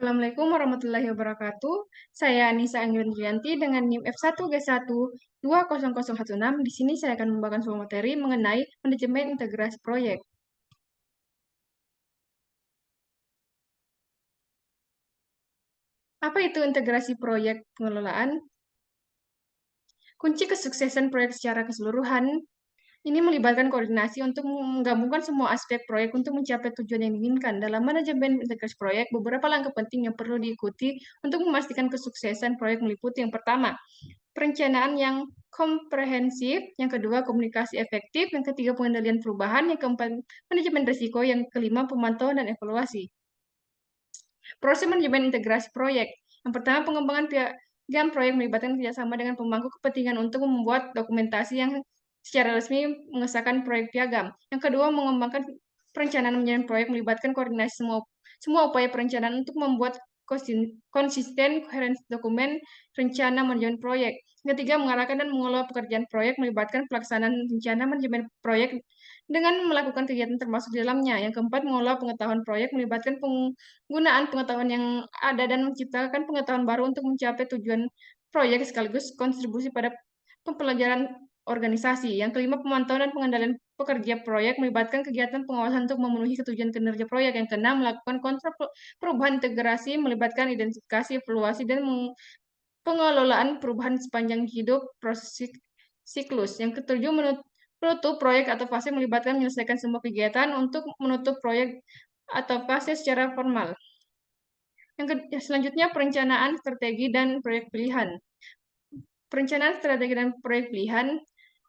Assalamualaikum warahmatullahi wabarakatuh. Saya Anissa Anggreni dengan NIM F1G1 20016. Di sini saya akan membawakan sebuah materi mengenai manajemen integrasi proyek. Apa itu integrasi proyek pengelolaan? Kunci kesuksesan proyek secara keseluruhan ini melibatkan koordinasi untuk menggabungkan semua aspek proyek untuk mencapai tujuan yang diinginkan. Dalam manajemen integrasi proyek, beberapa langkah penting yang perlu diikuti untuk memastikan kesuksesan proyek meliputi yang pertama, perencanaan yang komprehensif, yang kedua komunikasi efektif, yang ketiga pengendalian perubahan, yang keempat manajemen risiko, yang kelima pemantauan dan evaluasi. Proses manajemen integrasi proyek. Yang pertama, pengembangan piagam proyek melibatkan kerjasama dengan pemangku kepentingan untuk membuat dokumentasi yang secara resmi mengesahkan proyek piagam. Yang kedua, mengembangkan perencanaan manajemen proyek melibatkan koordinasi semua upaya perencanaan untuk membuat konsisten koheren dokumen rencana manajemen proyek. Yang ketiga, mengarahkan dan mengelola pekerjaan proyek melibatkan pelaksanaan rencana manajemen proyek dengan melakukan kegiatan termasuk di dalamnya. Yang keempat, mengelola pengetahuan proyek melibatkan penggunaan pengetahuan yang ada dan menciptakan pengetahuan baru untuk mencapai tujuan proyek sekaligus kontribusi pada pembelajaran organisasi. Yang kelima, pemantauan dan pengendalian pekerja proyek melibatkan kegiatan pengawasan untuk memenuhi tujuan kinerja proyek. Yang keenam, melakukan kontrol perubahan integrasi melibatkan identifikasi, evaluasi, dan pengelolaan perubahan sepanjang hidup proses siklus. Yang ketujuh, menutup proyek atau fase melibatkan menyelesaikan semua kegiatan untuk menutup proyek atau fase secara formal. Selanjutnya, perencanaan strategi dan proyek pilihan. Perencanaan strategi dan proyek pilihan.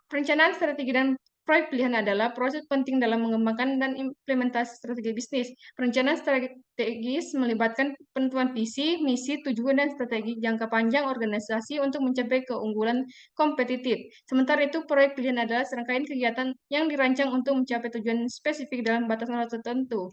Perencanaan strategi dan proyek pilihan adalah proses penting dalam mengembangkan dan implementasi strategi bisnis. Perencanaan strategis melibatkan penentuan visi, misi, tujuan, dan strategi jangka panjang organisasi untuk mencapai keunggulan kompetitif. Sementara itu, proyek pilihan adalah serangkaian kegiatan yang dirancang untuk mencapai tujuan spesifik dalam batasan waktu tertentu.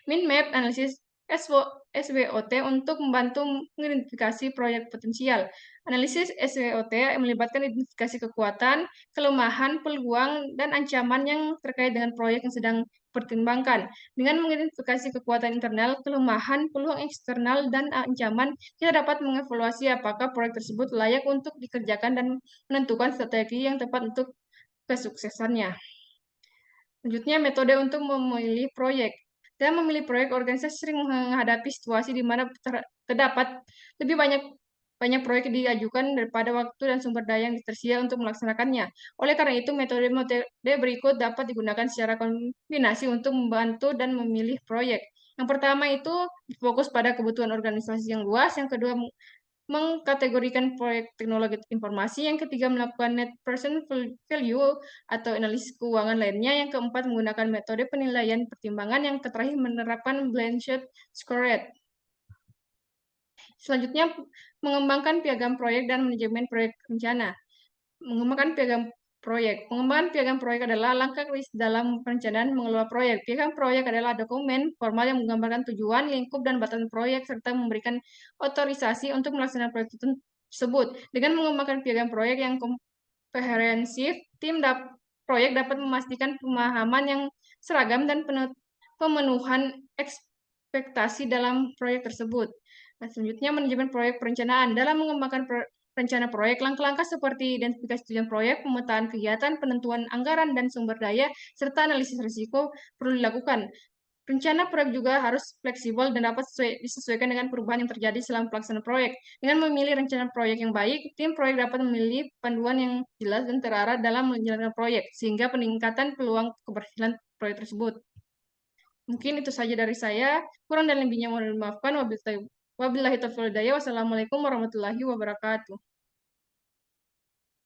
Min-map analisis SWOT untuk membantu mengidentifikasi proyek potensial. Analisis SWOT melibatkan identifikasi kekuatan, kelemahan, peluang, dan ancaman yang terkait dengan proyek yang sedang dipertimbangkan. Dengan mengidentifikasi kekuatan internal, kelemahan, peluang eksternal, dan ancaman, kita dapat mengevaluasi apakah proyek tersebut layak untuk dikerjakan dan menentukan strategi yang tepat untuk kesuksesannya. Selanjutnya, metode untuk memilih proyek. Dalam memilih proyek, organisasi sering menghadapi situasi di mana terdapat lebih banyak proyek diajukan daripada waktu dan sumber daya yang tersedia untuk melaksanakannya. Oleh karena itu, metode-metode berikut dapat digunakan secara kombinasi untuk membantu dan memilih proyek. Yang pertama itu fokus pada kebutuhan organisasi yang luas. Yang kedua, mengkategorikan proyek teknologi informasi. Yang ketiga, melakukan net present value atau analisis keuangan lainnya. Yang keempat, menggunakan metode penilaian pertimbangan. Yang terakhir, menerapkan blended scorecard. Selanjutnya, mengembangkan piagam proyek dan manajemen proyek rencana. Mengembangkan piagam proyek. Pengembangan piagam proyek adalah langkah dalam perencanaan mengelola proyek. Piagam proyek adalah dokumen formal yang menggambarkan tujuan, lingkup, dan batasan proyek, serta memberikan otorisasi untuk melaksanakan proyek tersebut. Dengan mengembangkan piagam proyek yang komprehensif, tim proyek dapat memastikan pemahaman yang seragam dan pemenuhan ekspektasi dalam proyek tersebut. Nah, selanjutnya, manajemen proyek perencanaan. Dalam mengembangkan rencana proyek, langkah-langkah seperti identifikasi tujuan proyek, pemetaan kegiatan, penentuan anggaran dan sumber daya, serta analisis risiko perlu dilakukan. Rencana proyek juga harus fleksibel dan dapat disesuaikan dengan perubahan yang terjadi selama pelaksanaan proyek. Dengan memilih rencana proyek yang baik, tim proyek dapat memilih panduan yang jelas dan terarah dalam menjalankan proyek, sehingga peningkatan peluang keberhasilan proyek tersebut. Mungkin itu saja dari saya. Kurang dan lebihnya mohon dimaafkan. Wabillahi taufiq wal hidayah. Wassalamualaikum warahmatullahi wabarakatuh.